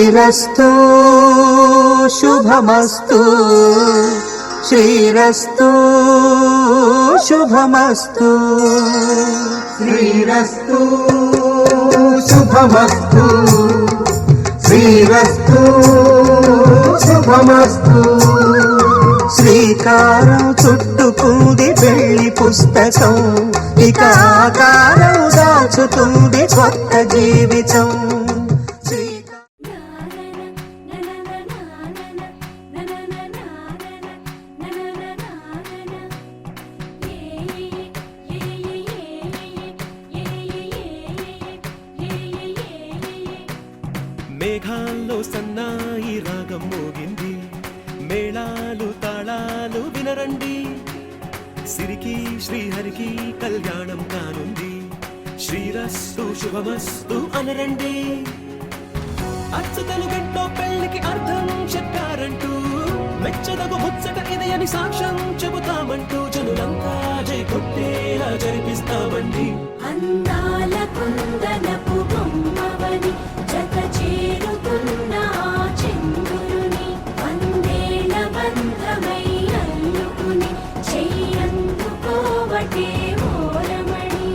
శ్రీరస్తు శుభమస్తు శ్రీరస్తు శుభమస్తు శ్రీరస్తు శుభమస్తు శ్రీరస్తు శుభమస్తు శ్రీకారం చుట్టుకుంది పెళ్లి పుస్తకం ఇక ఆకారం దాచుతుంది కొత్త జీవితం మేఘాల్లో సన్నాయి రాగం మోగింది మేళాలు తాళాలు వినరండి సిరికి శ్రీహరికి కళ్యాణం కానుంది శ్రీరస్తు శుభమస్తు అనరండి అచ్చతలు గంటో పెళ్లికి అర్థం చెప్పారంటూ మెచ్చదగు ముచ్చట ఇది అని సాక్ష్యం చెబుతామంటూ జనులంతా జై కొట్టేలా జరిపిస్తామండి అందాల కుందనపు బొమ్మవని జత చేరుతున్న చంద్రుని వందేల బంధమై అల్లుకుని చెయ్యందుకోవటే ఓరమణి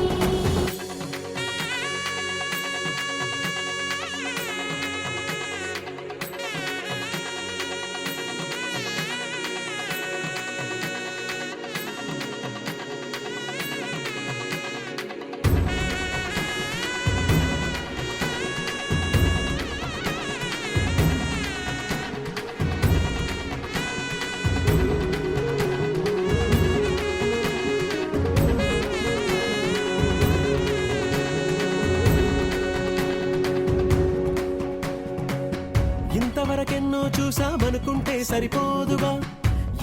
ఇంతవరకెన్నో చూసామనుకుంటే సరిపోదుగా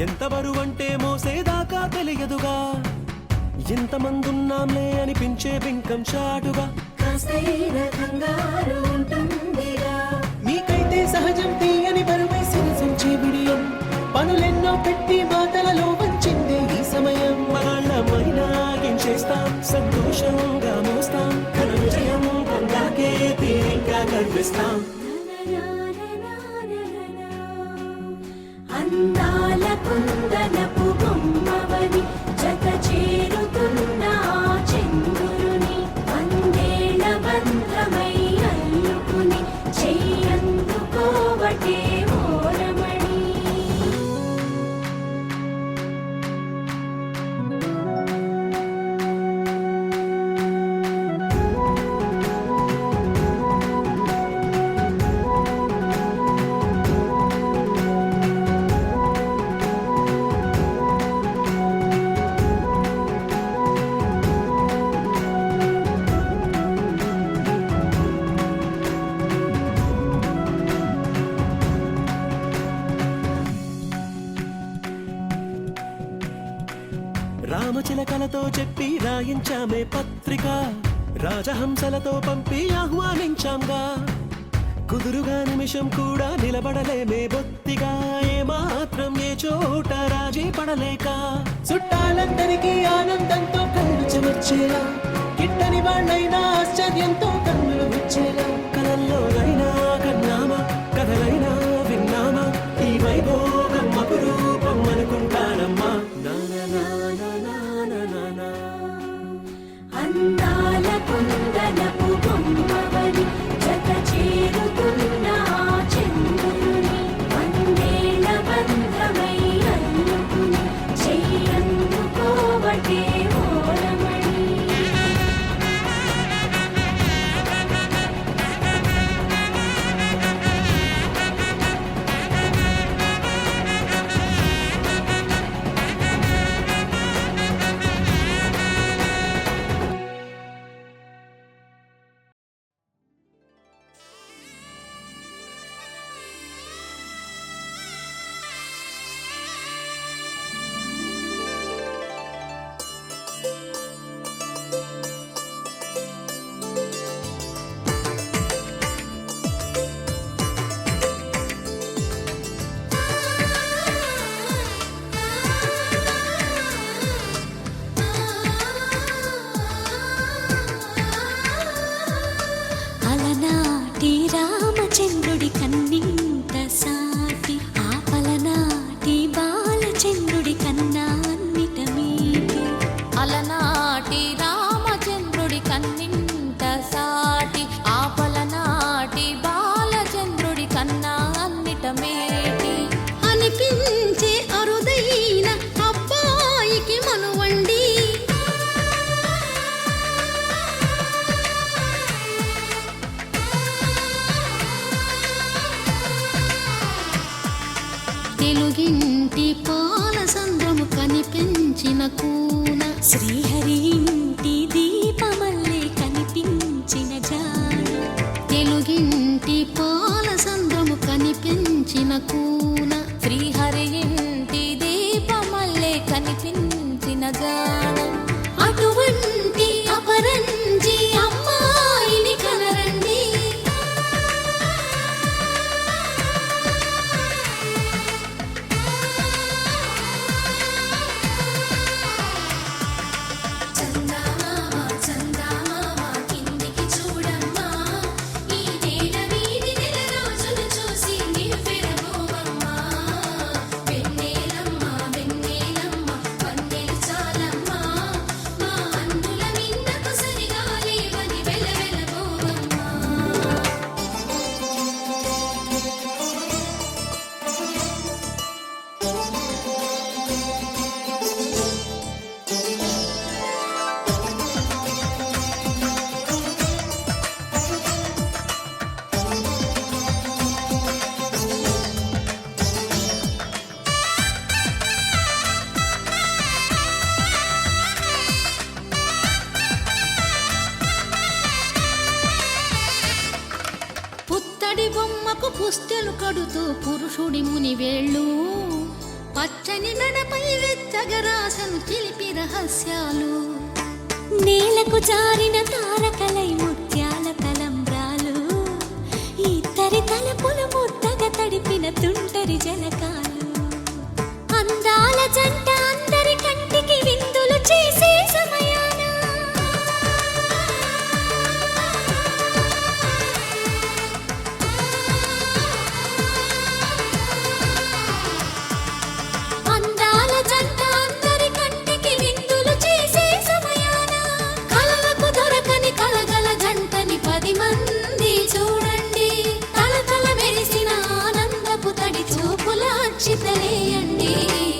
ఎంత బరువంటే మోసేదాకా తెలియదుగా ఇంతమందున్నాంలే అనిపించే బింకం చాటుగా కాస్తైన కంగారు ఉంటుందిగా మీకైతే సహజం తీయని బరువే సిరిసంచే బిడియం పనులెన్నో పెట్టి మాటలలో వంచిందే ఈ సమయం మనాళ్ళమైనా గించేస్తాం సంతోషంగా మోస్తాం ఘన విజయం పొందాకే తీరిగ్గా కనిపిస్తాం అందాల కుందనపు బొమ్మవని జత చేరుతున్న చంద్రుని వందేల బంధమై అల్లుకుని చెయ్యందుకోవటే ఓరమణి రామచిలకలతో చెప్పి రాయించామే పత్రిక రాజహంసలతో పంపి ఆహ్వానించాంగా కుదురుగా నిమిషం కూడా నిలబడలేమే బొత్తిగా ఏమాత్రం ఏ చోట రాజీ పడలేక చుట్టాలందరికీ ఆనందంతో కళ్ళు చెమర్చేలా గిట్టని వాళ్ళైనా ఆశ్చర్యంతో కన్నులు వచ్చేలా కలల్లోనైనా కన్నామా కథలైనా విన్నామా ఈ వైభోగం అపురూపం అనుకుంటానమ్మా అందాల కుందనపు బొమ్మవని జత చేరుతున్న చంద్రుని వందేల బంధమై అల్లుకుని చెయ్యందుకోవటే ఓరమణి కనిపించిన కూన శ్రీహరి ఇంటి దీపమల్లే కనిపించిన జాడ తెలుగింటి పాల సంద్రము కనిపించిన కూన శ్రీహరి ఇంటి దీపమల్లే కనిపించిన జాడ అటువంటి అపరంజి అమ్మాయిని కనరండి చందమామ చందమామ కిందికి చూడమ్మా ఈ నేల వీధి నెల రోజులు చూసి నివ్వెరబోవమ్మా వెన్నెలమ్మ వెన్నెలమ్మ వన్నెలు చాలమ్మా మా అందుల మిన్నకు సరిగా లేవని వెలవెలబోవమ్మా పుత్తడి బొమ్మకు పుస్తెలు కడుతూ పురుషుడి ముని వేళ్ళు పచ్చని మెడపై వెచ్చగరాసను చిలిపి రహస్యాలు నేలకు జారిన తారకలై ముత్యాల తలంబ్రాలు ఇద్దరి తలపులు ముద్దగా తడిపిన తుంటరి జలకాలు అందాల జంట అందరి కంటికి విందులు చేసే సమయాన అందాల జంట అందరి కంటికి విందులు చేసే సమయాన కలలకు దొరకని కలగల జంటని 10 మంది చూడండి తలతల మెరిసిన ఆనందపు తడి చూపుల అక్షితలేయండి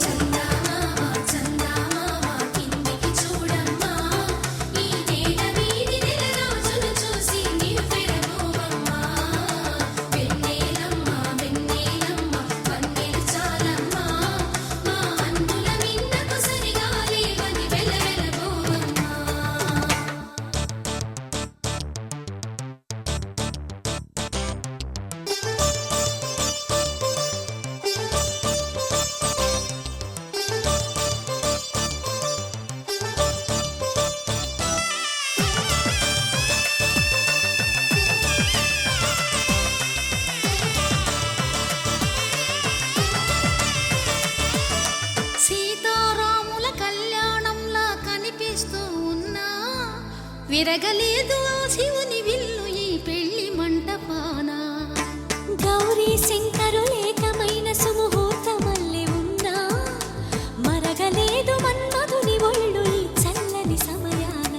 చందమామ చందమామ కిందికి చూడమ్మా ఈ నేల వీధి నెల రోజులు చూసి నివ్వెరబోవమ్మా వెన్నెలమ్మ వెన్నెలమ్మ వన్నెలు చాలమ్మా మా అందుల మిన్నకు సరిగా లేవని వెలవెలబోవమ్మా సీతారాముల కళ్యాణంలా కనిపిస్తూ ఉన్నా విరగలేదు ఆ శివుని విల్లు ఈ పెళ్లి మంటపాన గౌరీ శంకరులేకమైన సుముహూర్తమల్లె ఉన్నా మరగలేదు మన్మధుని ఒళ్ళు ఈ చల్లని సమయాన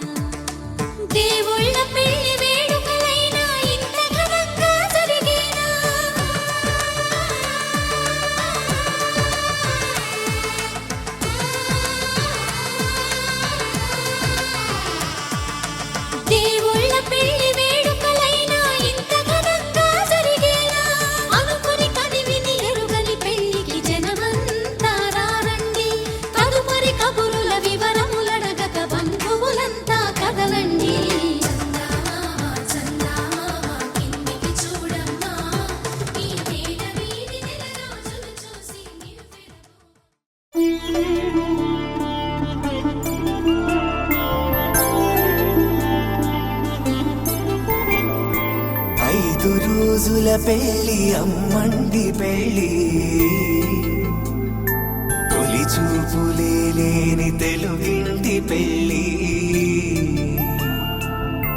దేవుళ్ళ పెళ్లి వేడుకలైనా ఇంత ఘనంగా జరిగేనా దేవుళ్ళ పెళ్లి వేడుకలైనా ఇంత ఘనంగా జరిగేనా అనుకుని కదివిని ఎరుగని పెళ్లికి జనమంతా రారండి తదుపరి కబురుల వివరములడగక బంధువులంతా కదలండి చందమామ చందమామ కిందికి చూడమ్మా ఈ నేల వీధి నెల రోజులు చూసి ఐదు రోజుల పెళ్లి అమ్మండి పెళ్లి తొలి చూపులే లేని తెలుగింటి పెళ్లి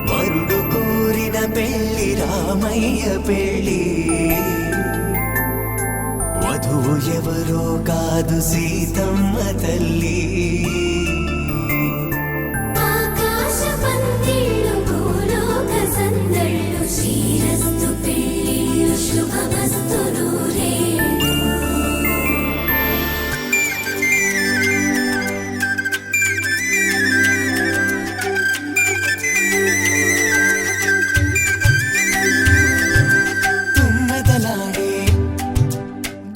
వరుడు కోరిన పెళ్లి రామయ్య పెళ్లి వధువు ఎవరో కాదు సీతమ్మ తల్లి ఆకాశ పందిళ్ళు భూలోక సందళ్ళు శ్రీరస్తు పెళ్ళిళ్ళు శుభమస్తు నూరేళ్ళు తుమ్మెదలాడే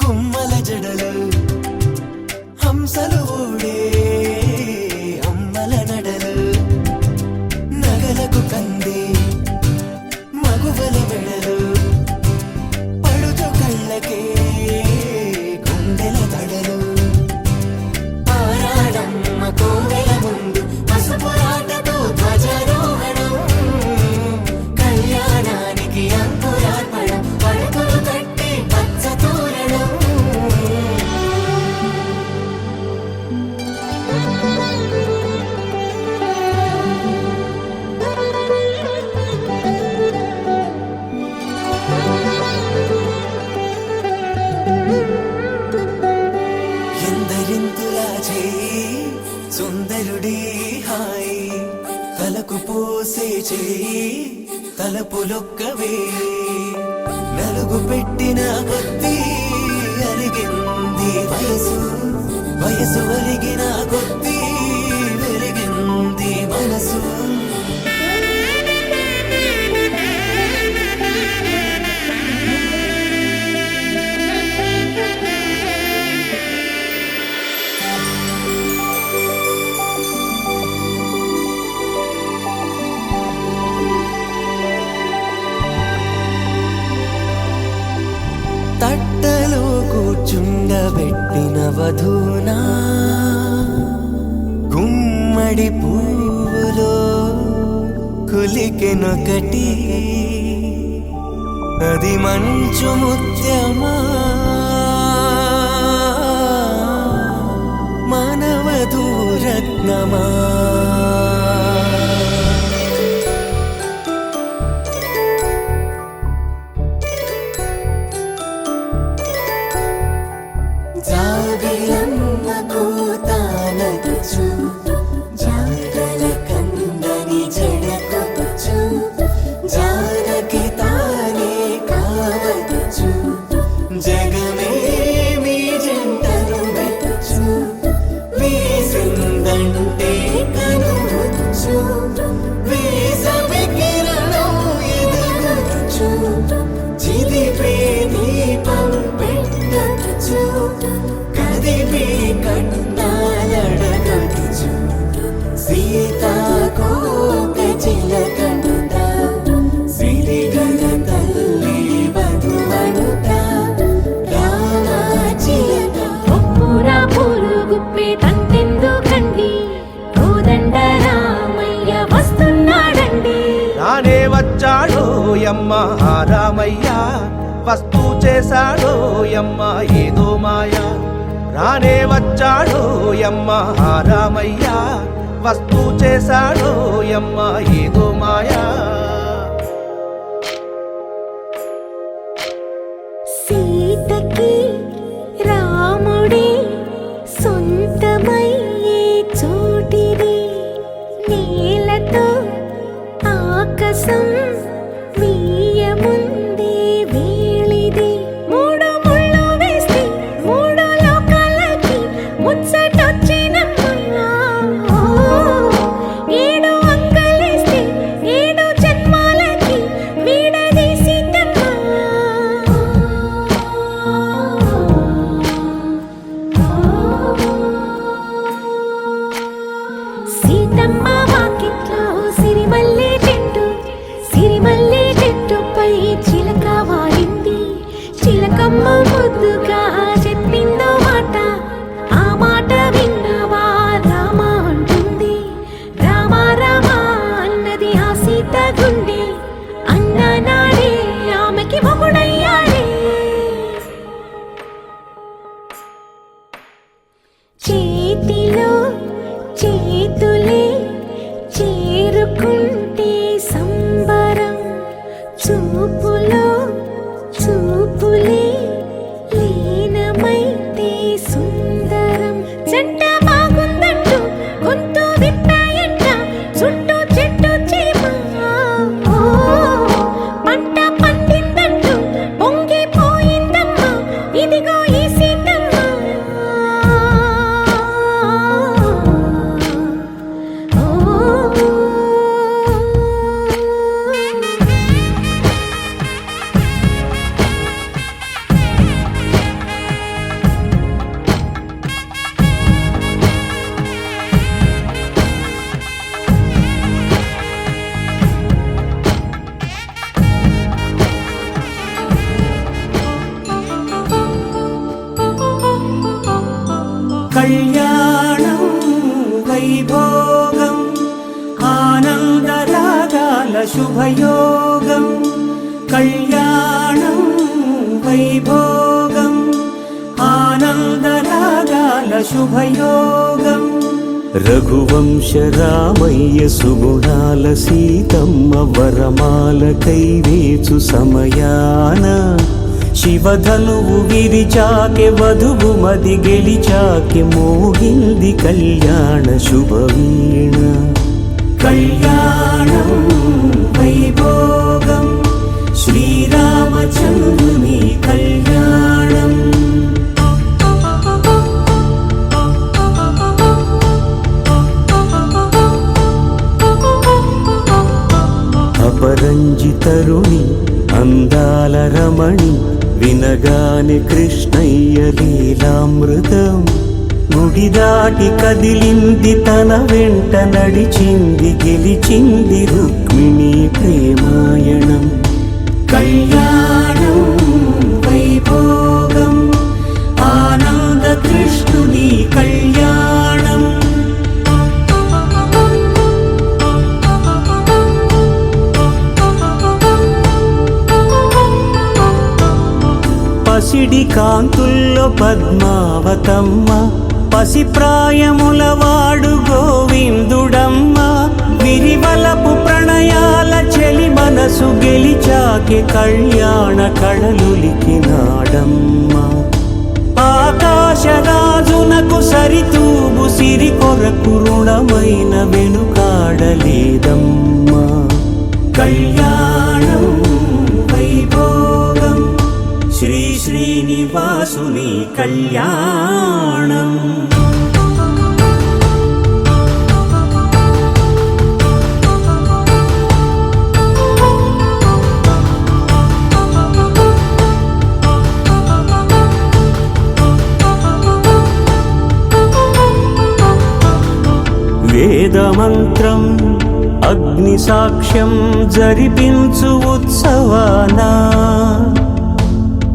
గుమ్మల జడలు హంసలు ఊడే పంతులా చేయి సుందరుడి హాయి తలకు పోసే చేయి తలపులొక్కవే నలుగు పెట్టిన కొద్దీ అలిగింది వయసు వయసు ఒలిగిన కొద్దీ వెలిగింది మనసు తట్టలో కూర్చుండబెట్టిన వధూనా గుమ్మడి పువ్వులో కులికెనొకటి అది మంచు ముత్యమా మానవధూరత్నమా జాబిలమ్మ కూతానదుచు జాగల కందని జడకొచ్చు జానకి తానే కావదుచు జగమే మీ జంటను వెతుచు వీసిందంటే కనువచ్చు వీసవి కిరణం ఎదుగుచు చిదిపే దీపం పెట్టచ్చు కదిపే కన్నాలడగచ్చు సీతాకోక చిలకనుట సిరిగల తల్లి వధువనుట రామాచిలక ఒప్పురా పురుగుప్పే తంతెందుకండి కోదండ రామయ్య వస్తున్నాడండి రానే వచ్చాడో యమ్మ ఆ రామయ్య వస్తూ చేశాడో యమ్మ ఏదో మాయ రానే వచ్చాడో యమ్మ ఆ రామయ్య వస్తూ చేశాడో యమ్మ ఏదో మాయా సీతకి రాముడే సొంతమయ్యే చోటిది నేలతో ఆకాశం వీయముందే వేళిది మూడు ముళ్ళు వేస్తే మూడు లోకాలకి ముచ్చటొచ్చినమ్మా ఏడు అంకలేస్తే ఏడు జన్మాలకి వీడదీసిద్దమ్మా సీతమ్మ వాకిట్లో సిరిమల్లె చెట్టుపై చిలక వాలింది చిలకమ్మ ముద్దుగా చెప్పిందో మాట ఆ మాట విన్నవా రామ అంటుంది రామ రామ అన్నది ఆ సీత గుండె అన్న నాడే ఆమెకి మొగుడయ్యాడే చేతిలో చేతులే చేరుకుంటే సంబరం చూపులో చూపులే లీనమైతే సుందరం జంట బాగుందంటూ గొంతు విప్పాయంట చుట్టూ చెట్టు చీమ పంట పండిందంటూ పొంగిపోయిందమ్మా ఇదిగో ఈ సీతమ్మ కళ్యాణం వైభోగం ఆనందరాగాల శుభయోగం కళ్యాణం వైభోగం ఆనందరాగాల శుభయోగం రఘువంశ రామయ్య సుగుణాల సీతమ్మ వరమాల కైవేచు సమయాన శివధనువు విరిచాకె వధువు మది గెలిచాకె మోగింది కళ్యాణ శుభవీణ కళ్యాణం వైభోగం శ్రీరామచంద్రుని కళ్యాణం అపరంజితరుణి అందాల రమణి వినగానే కృష్ణయ్య లీలామృతం గుడి దాటి కదిలింది తన వెంట నడిచింది గెలిచింది రుక్మిణి ప్రేమాయణం కళ్యాణం వైభోగం ఆనంద కృష్ణుని కళ్యాణం పసిడి కాంతుల్లో పద్మావతమ్మ పసిప్రాయముల వాడు గోవిందుడమ్మ విరివలపు ప్రణయాల చెలి మనసు గెలిచాకే కళ్యాణ కళలులికినాడమ్మ ఆకాశరాజునకు సరితూగు సిరి కొరకు రుణమైన వెనుకాడలేదమ్మా కళ్యాణం వైభోగం శ్రీ శ్రీనివాసుని కళ్యాణం వేదమంత్రం అగ్ని సాక్ష్యం జరిపించు ఉత్సవానా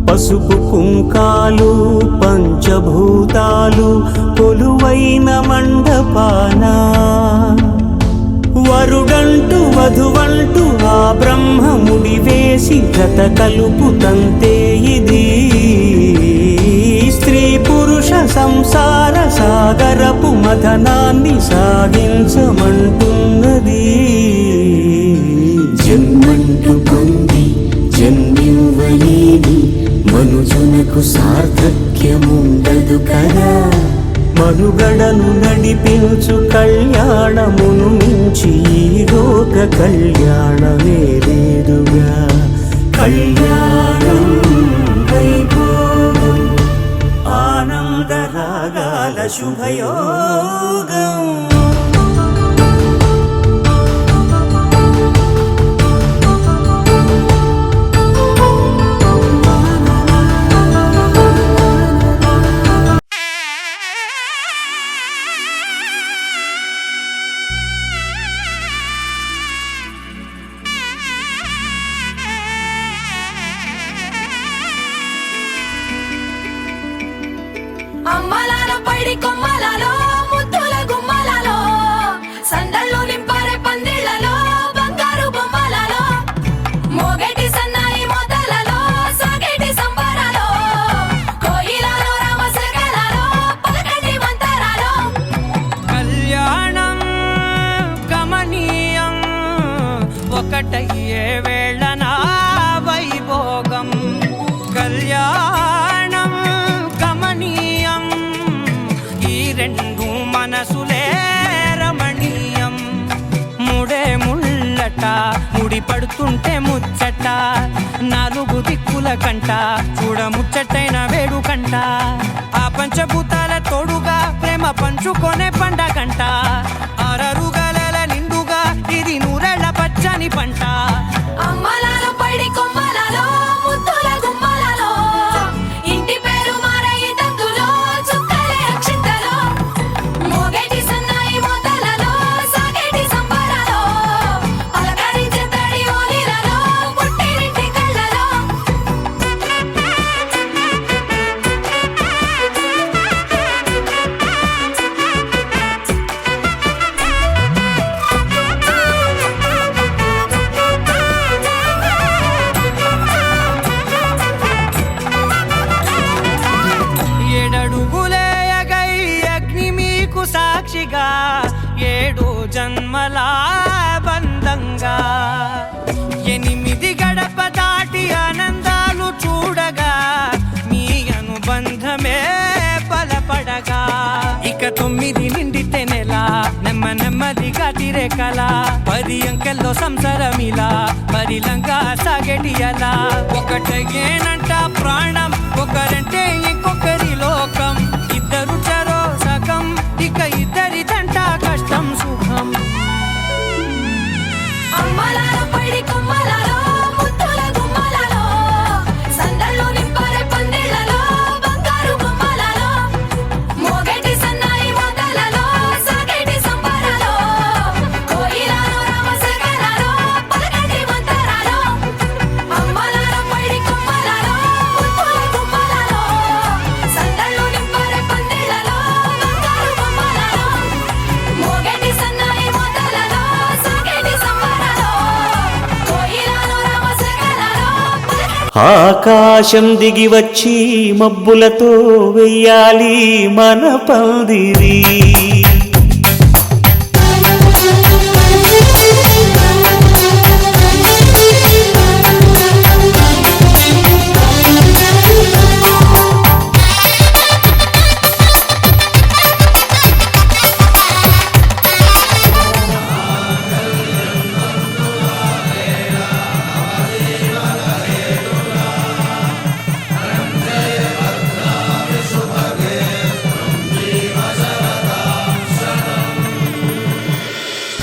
పసుపు కుంకాలు పంచభూతాలు కొలువైన మండపాన వరుడంటూ వధువంటూ ఆ బ్రహ్మముడి వేసి జత కలుపుతంతే ఇది స్త్రీ పురుష సంసార సాగరపు మథనాన్ని సాగించమంటున్నది జన్మంటూ పొంది జన్మివ్వలేని మనుజునకు సార్థక్యముండదు కదా మనుగడను నడిపించు కళ్యాణమును మించి ఈ లోక కళ్యాణమే లేదుగా కళ్యాణం వైభోగం ఆనంద రాగాల శుభయోగం అమ్మలాల పైడి కొమ్మలలో ముద్దుల గుమ్మలలో సందళ్ళు నింపారే పందిళ్లలో బంగారు బొమ్మలలో మోగేటి సన్నాయి మొదలలో సాగేటి సంబరాలో కోయిలలో రామశకలలో పలకటి మంతరాలో కళ్యాణం గమనీయం ఒకటయ్యే వేళన వైభోగం కళ్యాణం గమనీయం ఈ రెండు మనసులే రమణీయం ముడే ముళ్ళట ముడి పడుతుంటే ముచ్చట నాలుగు దిక్కుల కంట చూడ ముచ్చటైన వేడుకంట ఆ పంచభూతాల తోడుగా ప్రేమ పంచుకొనే పండగంట అరరుగలల నిండుగా ఇది నూరెళ్ళ పచ్చని పంట అమ్మలాల పైడి కొమ్మలలో ముద్దుల గుమ్మలలో ఇంటి పేరు మారయి తందులో చుక్కలే అక్షింతలో మోగేటి సన్నాయి మొదలలో సాగేటి సంబరాలో పలకరించే తడి ఓలిలలో పుట్టినింటి కళ్ళలో ఏడడుగులేయగై అగ్ని మీకు సాక్షిగా ఏడు జన్మల బంధంగా 8 గడప దాటి ఆనందాలు చూడగా 9 నిండితే నెల నెమ్మదిగా తిరే కల 10 అంకెల్లో సంసారమిలా పరిలంగా సాగేటి అలా ఒకటేనంట ప్రాణం ఒకరంటే ఇంకొకరి లోకం ఇద్దరు చరో సగం ఇక ఇద్దరిదంట కష్టం సుఖం అమ్మలాలో పడి కొమ్మలాలో ముత్తుల గుమ్మలాలో సందళ్ళు నింపారే పందిళ్ళలో బంగారు గుమ్మలాలో మోగేటి సన్నాయి మోతలలో సాగేటి సంబరాలో కోయిలాలో రామసగనాలో పలకటి మంతరాలో అమ్మలాలో పడి కొమ్మలాలో ముత్తుల గుమ్మలాలో సందళ్ళు నింపారే పందిళ్ళలో బంగారు గుమ్మలాలో మోగేటి సన్నాయి మోతలలో సాగేటి సంబరాలో కోయిలాలో రామసగనాలో ఆకాశం దిగి వచ్చి మబ్బులతో వెయ్యాలి మన పందిరి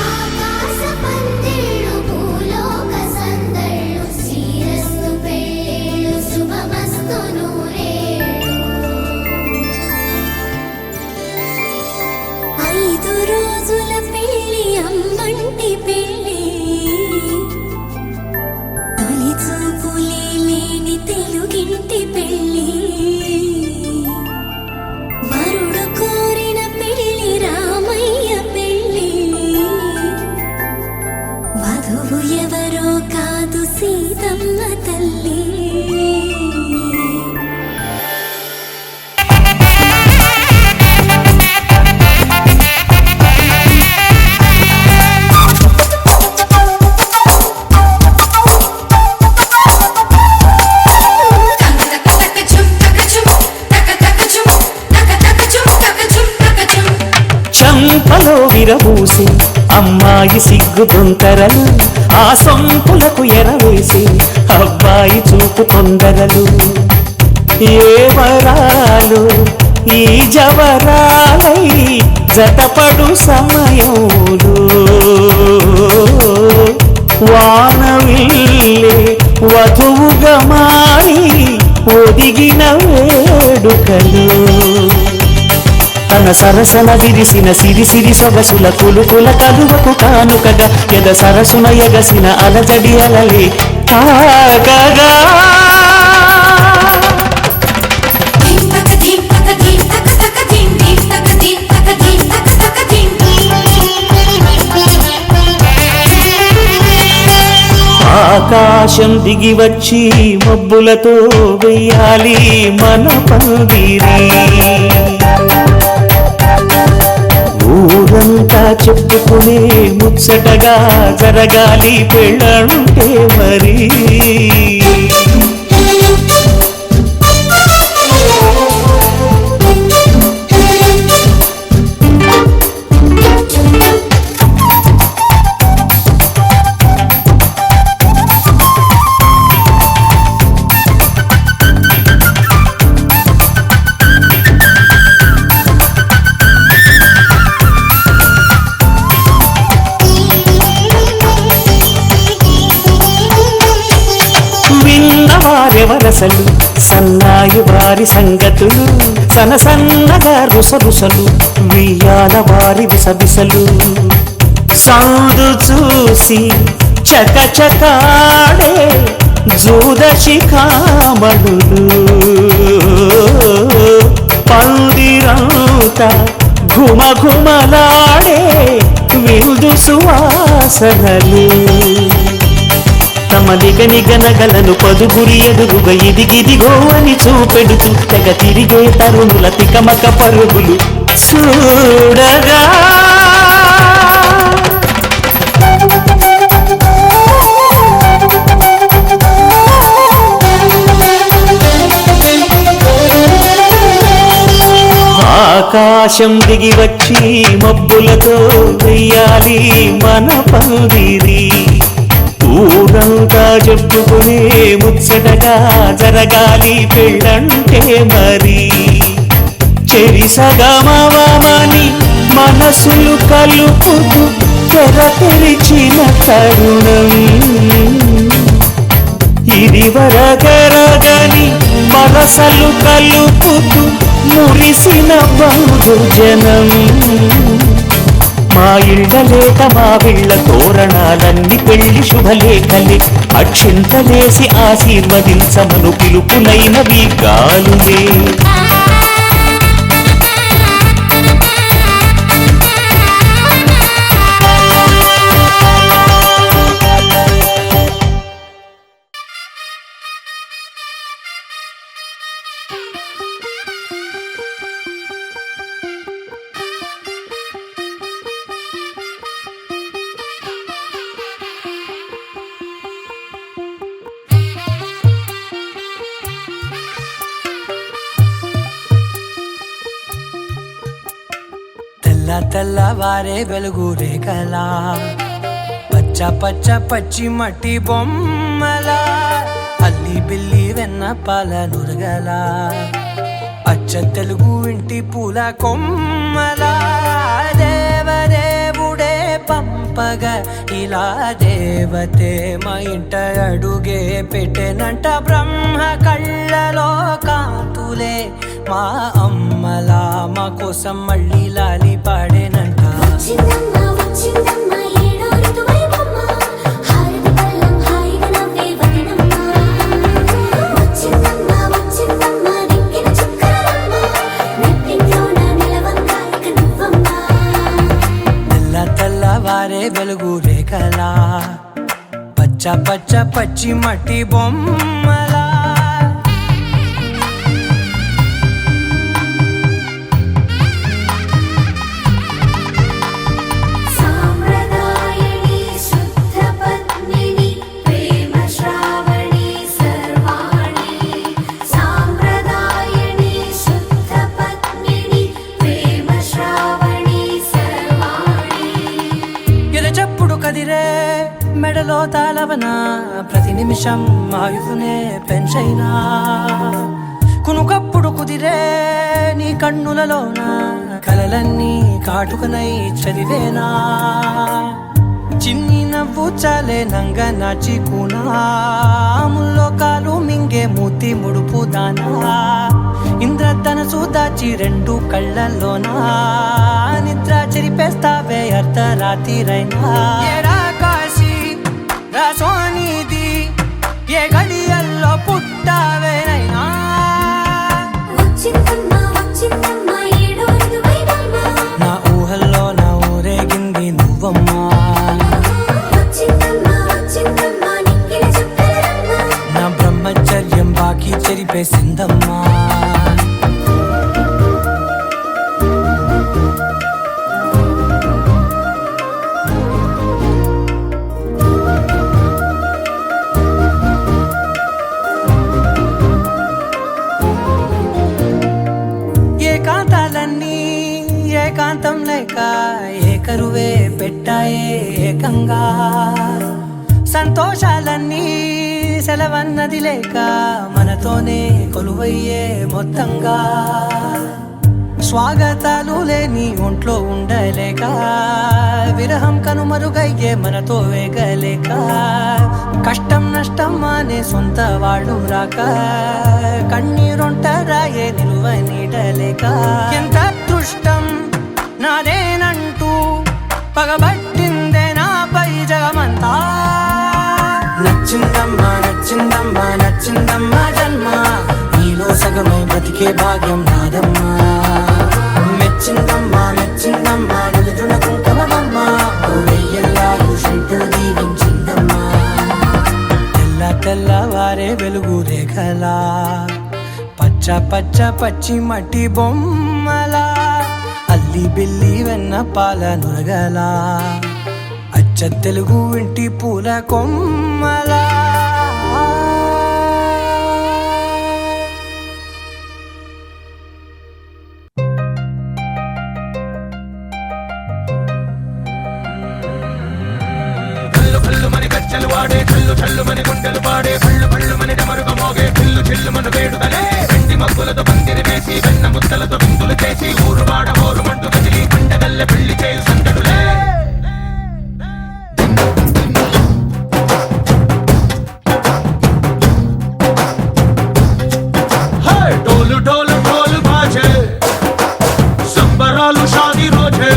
ఆకాశ పందిళ్ళు భూలోక సందళ్ళు శ్రీరస్తు పెళ్ళిళ్ళు శుభమస్తు నూరేళ్ళు 5 రోజుల పెళ్ళి అమ్మంటి పెళ్ళి తొలి చూపులే లేని తెలుగింటి పెళ్ళి వరుడు కోరిన పెళ్ళి రామయ్య పెళ్ళి వధువు ఎవరో కాదు సీతమ్మ తల్లి చంపలో విరబూసి అమ్మాయి సిగ్గు దొంతరలు ఆ సొంపులకు ఎరవేసి అబ్బాయి చూపు తొందరలు ఏ వరాలు ఈ జవరాలై జతపడు సమయంలో వానవిల్లే వధువుగా మారి ఒదిగిన వేడుకలు తన సరసన విరిసిన సిరిసిరి సొగసుల కులుకుల కలువకు కానుకగా ఎద సరసున ఎగసిన అలజడి అలలే తాగగా ఆకాశం దిగి వచ్చి మబ్బులతో వెయ్యాలి మన పందిరి ఊరంతా చెప్పుకునే ముచ్చటగా జరగాలి పెళ్ళంటే మరి విన్నవారెవరసలు సన్నాయి వారి సంగతులు సనసన్నగా రుసరుసలు వియ్యాల వారి విసవిసలు సందు చూసి చకచకాడే జూదశిఖామణులు పందిరంతా ఘుమఘుమలాడే విందు సువాసనలు తమ నిగనగలను పదుగురి ఎదురుగా ఇదిగిదిగో అని చూపెడుతూ తెగ తిరిగే తరుణుల తికమక పరుగులు చూడగా ఆకాశ ఆకాశం దిగి వచ్చి మబ్బులతో వెయ్యాలి మన పందిరి ఊరంతా చెప్పుకునే ముచ్చటగా జరగాలి పెళ్ళంటే మరి చెరిసగమని మనసులు కలుపుతూ తెర తెరిచిన తరుణం ఇది వరకరగని మనసలు కలుపుతూ మురిసిన బహుజనం మా ఇళ్ళలేట మా వీళ్ళ తోరణాలన్నీ పెళ్లి శుభలేఖలే అక్షింతలేసి ఆశీర్వదించమను పిలుపులైనవి గాలులే తెల్లవారే వెలుగు రేఖలా పచ్చ పచ్చ పచ్చి మట్టి బొమ్మలా అల్లి బిల్లి వెన్న పాల నురగలా అచ్చ తెలుగు ఇంటి పూల కొమ్మలా దేవదేవుడే పంపగా ఇలా దేవతే మా ఇంట అడుగే పెట్టెనంట బ్రహ్మ కళ్ళలో కాంతులే మా అమ్మలా మా కోసం మళ్ళీ లాలి పాడేనంట వచ్చిందమ్మ వచ్చిందమ్మ ఏడో ఋతువైవమ్మ హారతి పళ్ళం హాయిగా నవ్వే వదనమ్మ వచ్చిందమ్మ వచ్చిందమ్మ దిక్కిన చుక్కలమ్మ నెట్టింట్లోన నిలవంగా ఇక నువ్వమ్మ తెల్లవారే వెలుగు రేఖలా పచ్చ పచ్చ పచ్చి మట్టి బొమ్మలా సాంప్రదాయని శుద్ధ పద్మిని ప్రేమ శ్రావణి సర్వాణి సాంప్రదాయని శుద్ధ పద్మిని ప్రేమ శ్రావణి సర్వాణి ఎరచప్పుడు కదిరే మెడలో తాళవన ప్రతి నిమిషం ఆయుధునే పెంచైనా కునుకప్పుడు కుదిరే నీ కన్నులలోన కలలన్నీ కాటుకనై చదివేనా చిన్ని నవ్వు చాలే నంగ నాచి కూనాముల్లో కాలు మింగే మూతి ముడుపు దానా ఇంద్రధనసు దాచి రెండు కళ్ళల్లోనా నిద్ర చెరిపేస్తావే అర్ధరాత్రిరైనా ఏరా కాశీ రాసోనిది ఏ గడియల్లో పుట్టావేనైనా వచ్చిందమ్మ వచ్చిందమ్మ ఏడో ఋతువైవమ్మ నా ఊహల్లో నా ఊరేగింది నువ్వమ్మా వచ్చిందమ్మ వచ్చిందమ్మ నిక్కిన చుక్కలమ్మ నా బ్రహ్మచర్యం బాకీ చెరిపేసిందమ్మా ఏకాంతాలన్నీ ఏకాంతం లేక ఏకరువే పెట్టాయే ఏకంగా సంతోషాలన్నీ సెలవన్నది లేక మనతోనే కొలువయ్యే మొత్తంగా స్వాగతాలు లేని ఒంట్లో ఉండలేక విరహం కనుమరుగయ్యే మనతో వేగలేక కష్టం నష్టం అనే సొంత వాళ్ళు రాక కన్నీరొంటరాయే నిలువ నీడలేక ఎంత అదృష్టం నాదేనంటూ పగబట్టిందే నాపై జగమంతా నచ్చిందమ్మా నచ్చిందమ్మా నచ్చిందమ్మా జన్మ నీలో సగమై బతికే భాగ్యం నాదమ్మా మెచ్చిందమ్మా మెచ్చిందమ్మా నిలుచున కుంకుమమ్మా వెయ్యల్లాగు శంకులు దీవించిందమ్మా తెల్లవారే వెలుగు రేఖలా పచ్చ పచ్చ పచ్చి మట్టి బొమ్మలా అల్లి బిల్లి వెన్న పాల నురగలా అచ్చ తెలుగు ఇంటి పూల కొమ్మలా గజ్జలు వాడే చల్లు చల్లు మని గుండెలు పాడే పళ్ళు పళ్ళు మని డమరుగ మోగే చిల్లు చిల్లు మన వేడుదలే వెండి మగ్గులతో పందిరి వేసి వెన్న ముద్దలతో విందులు చేసి ఊరు వాడ ఊరు మంటు కదిలి పండగల్లె పెళ్లి చేయు సందడులే డోలు డోలు డోలు బాజే సంబరాలు షాదీ రోజే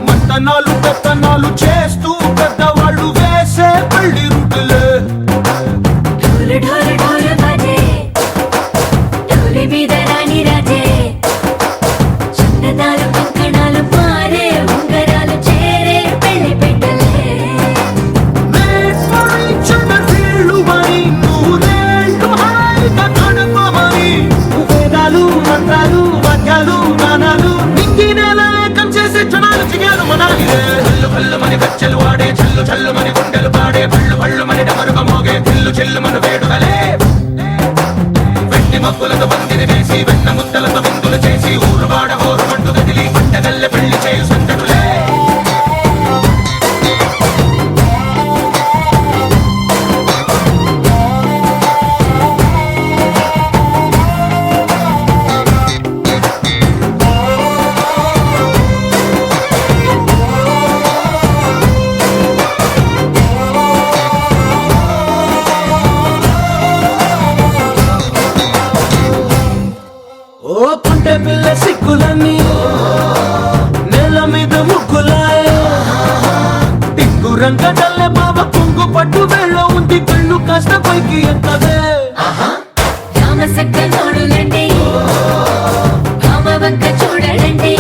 మంతనాలు పెత్తనాలు చేస్తూ పెద్దవాళ్ళు వేసే పెళ్లి రుటులే ढोल ढोल ढोल बाजे ढोली మీద రాణి రాజే చందనాలు కంకణాలు మారే ఉంగరాలు చేరే పెళ్లి పెట్టలే వేదాలు మంత్రాలు వాద్యాలు గానాలు నింగినేల ఏకం చేసే క్షణాలు చిగాలు మనాలిలే చల్లు పళ్ళు మని గజ్జలు వాడే చల్లు చల్లు మని గుండెలు పాడే పళ్ళు పళ్ళు మని డమరుగ మోగే చిల్లు చిల్లు మన వేడుదలే వెండి మగ్గులతో పందిరి వేసి వెన్న ముద్దలతో విందులు చేసి ఊరు వాడ ఊరు మంటు కదిలి పంటగల్లె పెళ్లి చేయు సందడులే ఓ పుంటె పిల్ల సిక్కులన్నీ నేల మీద ముగ్గులాయ టింగు రంగడల్లె బావ కుంగు పట్టు వేళ్ళ ఉంది కళ్ళు కాస్త పైకి ఎక్కదే రామ సక్క నోడులండి రామ వంక చూడడండి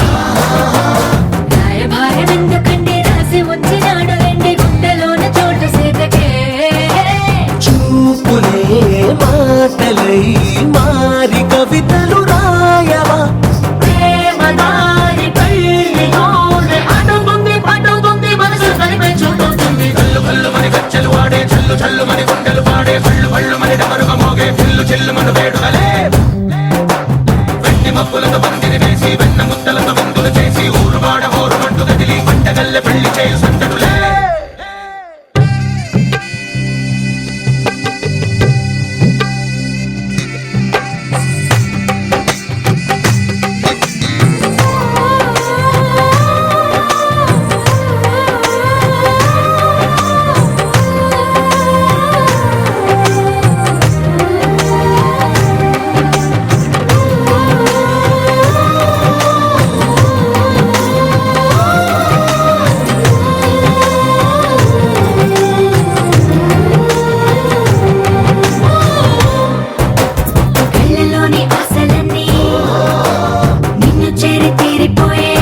రాయభారం ఎందుకండి రాసి వచ్చినాడు రండి గుండెలోన చోటు సేతకే చూపులే మాటలై మారి కవితలు రాయవా ప్రేమదారి పెళ్లి నోడు అడుగుంది పట్టుకుంది మనసు కలిపే చూడుతుంది కల్లు కల్లు మని గజ్జలు వాడే చల్లు చల్లు మని గుండెలు పాడే పళ్ళు పళ్ళు మని డమరుగ మోగే చిల్లు చిల్లు మన వేడుదలే వెండి మబ్బులతో పందిరి వేసి వెన్న ముద్దలతో విందులు చేసి ఊరు వాడ ఊరు మంటు కదిలి పంటగల్లె పెళ్లి చేయు సందడులే కళ్ళలోని ఆశలన్నీ నిన్ను చేరి తీరిపోయే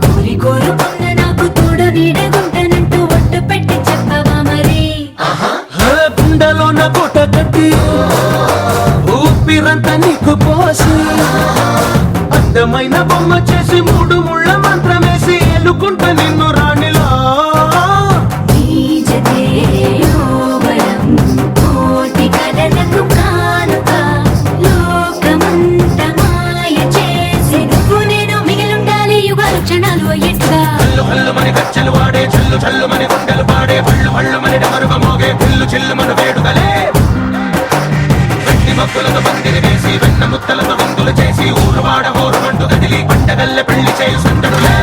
కోరి కోరుకున్న నాకు తోడు నీడగుంటానంటూ ఒట్టు పెట్టి చెప్పవా మరి గుండెలోన గుట్ట కట్టి ఊపిరంతా నీకు పోసి అందమైన బొమ్మ చేసి మూడు ముళ్ళ మంత్రమేసి ఎలుకుంట నిన్ను రాణిలా నీజతే యోగరం కోటి కలలకు కానుక లోకమంత మాయ చేసి నువ్వు నేను మిగిలుండాలి యుగాలు క్షణాలు ఎట్లా కల్లు కల్లు మని గజ్జలు వాడే చల్లు చల్లు మని గుండెలు పాడే పళ్ళు పళ్ళు మని డమరుగ మోగే చిల్లు చిల్లు మన వేడుదలే వెండి మగ్గులతో పందిరి వేసి వెన్న ముద్దలతో విందులు చేసి ఊరు వాడ ఊరు మంటు కదిలి పంటగల్లె పెళ్లి చేయు సందడులే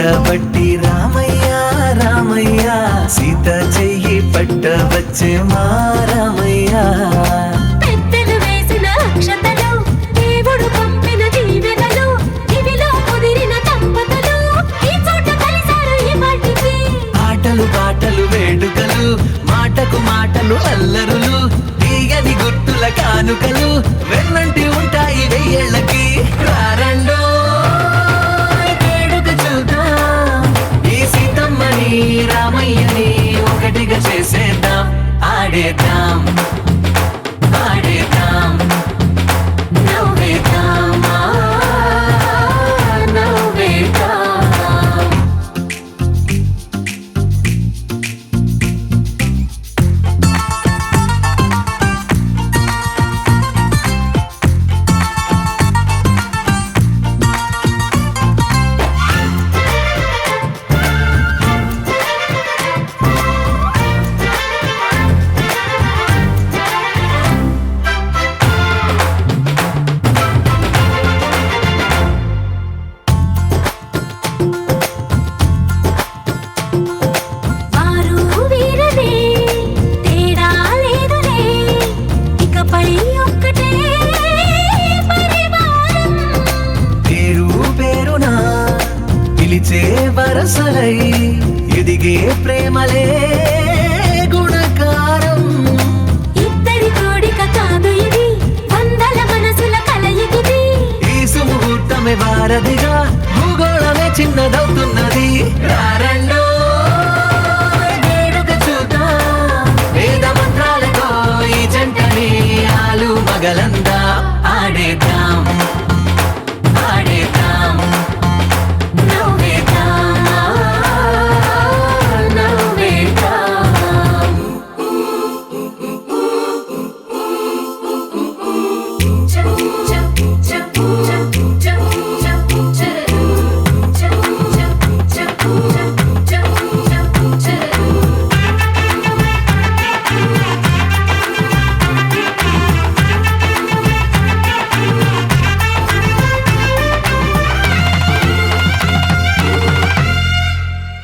పట్టబట్టి రామయ్య రామయ్య సీత చెయ్యి పట్టవచ్చే మా రామయ్య పెద్దలు వేసిన అక్షతలు దేవుడు పంపిన దీవెనలు ఇవిలో కుదిరిన దంపతులు ఈ చోట కలిసారు ఈ వాటికి ఆటలు పాటలు వేడుకలు మాటకు మాటలు అల్లరులు తీయని గుర్తుల కానుకలు వెన్నంటి ఉంటాయి వెయ్యేళ్ళకి రారండో వేడుక చూద్దాం ఈ సీతమ్మని రామయ్యని ఒకటిగా చేసేద్దాం ఆడేద్దాం ఆడేద్దాం నవ్వేద్దాం నవ్వేద్దాం వారు వీరనే తేడా లేదులే ఇకపై ఒక్కటే పరివారం పేరు పేరునా పిలిచే వరసలై ఎదిగే ప్రేమలే గుణకారం ఇద్దరి కోడిక కాదు ఇది వందల మనసుల కలయికిది ఈ సుముహూర్తమే వారధిగా భూగోళమే చిన్నదవుతున్నది రారండో వేడుక చూద్దాం వేద మంత్రాలతో ఈ జంటని ఆలు మగలందా